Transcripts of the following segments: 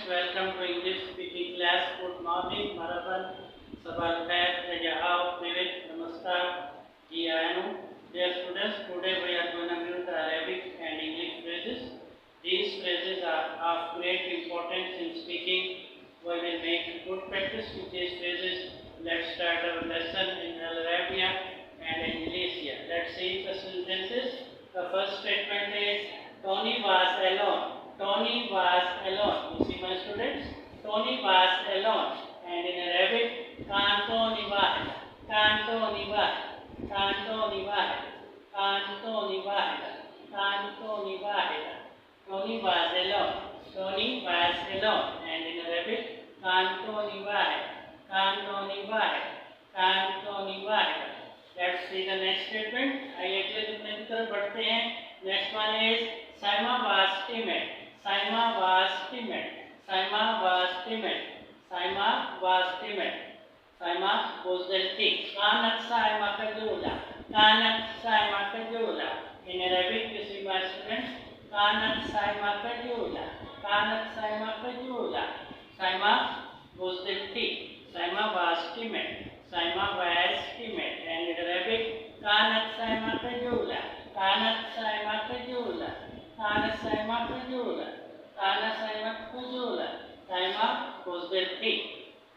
welcome to English speaking class. Good morning, Marapan, Sabal Khair, Rajahao, Privet, Namaskar, Jianu. Dear students, today we are going to use the Arabic and English phrases. These phrases are of great importance in speaking. We will make good practice with these phrases. Let's start our lesson in Arabia and English. Let's see the sentences. The first statement is Tony was alone. Tony was alone. You see my students? Tony was alone. And in Arabic, Kanto niwahida. Kanto niwahida. Kanto niwahida. Kanto niwahida. Kanto niwahida. Tony was alone. Tony was alone. And in Arabic, Kanto niwahida. Kanto niwahida. Kanto niwahida. Let's see the next statement. आइए अगले जुमले की तरफ बढ़ते हैं. Next one is Saima was timid. Saima was timid. Saima was timid. Saima was timid. Saima بوزدلتي. كانت سايمة خجولة. كانت سايمة خجولة. In Arabic, you see my students. كانت سايمة خجولة. كانت سايمة خجولة. Saima بوزدلتي. Saima was timid. Saima was timid. And in Arabic, كانت سايمة خجولة. كانت سايمة خجولة. كانت سايمة خجولة. كانت سايمة خجولة. Saima بوزدلتي.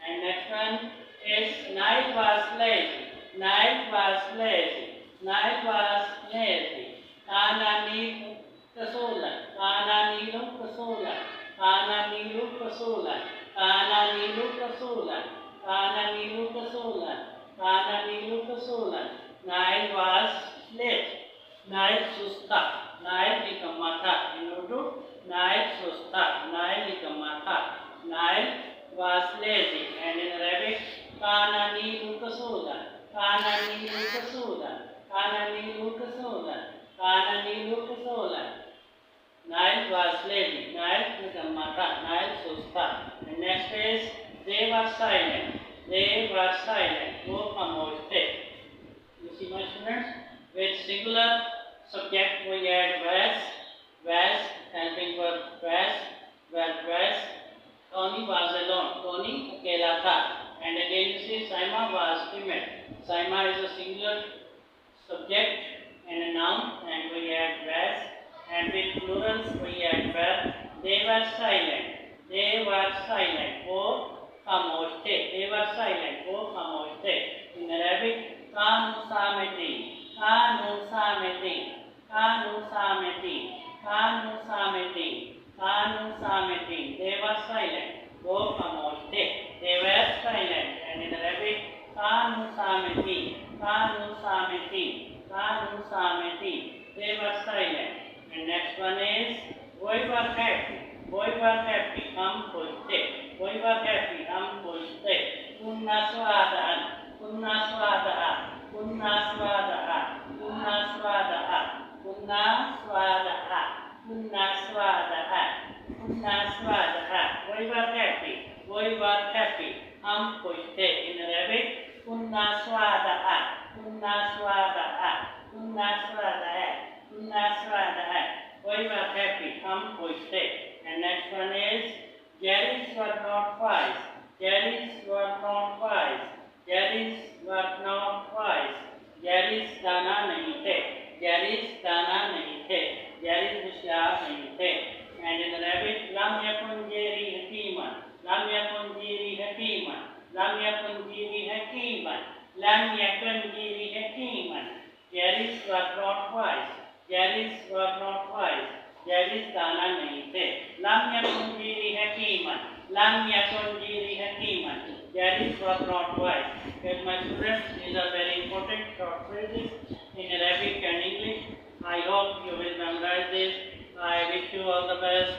And next one is Nail was lazy. Nail was lazy. Nail was lazy. Kana nilu kasula. Kana nilu kasula. Kana nilu kasula. Kana nilu kasula. Kana nilu kasula. Kana nilu kasula. Nail was late. Nail susta. Nail निकम्मा था. In Urdu, Nail susta. Nail निकम्मा था. Nail was lazy. And in Arabic, Kana nilu kasula. Kana nilu kasula. Kana nilu kasula. Kana nilu kasula. Nail was lazy. Nail निकम्मा था. Nail susta. And next is they were silent. They were silent. वो खामोश थे. You see my students? With singular subject we add was. Was helping verb was. Verb was. Tony was alone. Tony अकेला था. And again you see Saima was timid. Saima is a singular subject and a noun, and we add was. And with plurals we add verb. They were silent. They were silent. वो खामोश थे. They were silent. वो खामोश थे. In Arabic, Kanu सामिती. Kanu सामिती. Kanu सामिती. Kanu सामिती. Kanu सामिती. They were silent. वो खामोश थे. They were silent. And in Arabic, Kanu सामिती. Kanu सामिती. Kanu सामिती. They were silent. And next one is we were happy. We were happy. हम खुश थे. We were happy. हम खुश थे. कुन्ना स्वादअन. कुन्ना स्वादअ. कुन्ना स्वादअ. कुन्ना स्वादअ. कुन्ना स्वादअ. कुन्ना स्वादअ. कुन्ना स्वादअ. We were happy. We were happy. हम खुश थे. In Arabic, Kunna स्वादअ. Kunna स्वादअ. Kunna स्वादअ. Kunna स्वादअ. We were happy. हम खुश थे. And next one is Jerry's were not wise. Jerry's were not wise. Jerry's were not wise. Jerry's दाना नहीं थे. Jerry's दाना नहीं थे. Jerry's होशियार नहीं थे. And in Arabic, lam yakun Jerry hakiman. Lam yakun Jerry hakiman. Lam yakun Jerry hakiman. Lam yakun Jerry hakiman. Jerry's were not wise. Jerry's were not wise. Jerry's दाना नहीं थे. Lam yakun Jerry hakiman. Lam yakun Jerry hakiman. Jerry's were not wise. Well, my students, these are very important short phrases in Arabic and English. I hope you will memorize this. I wish you all the best.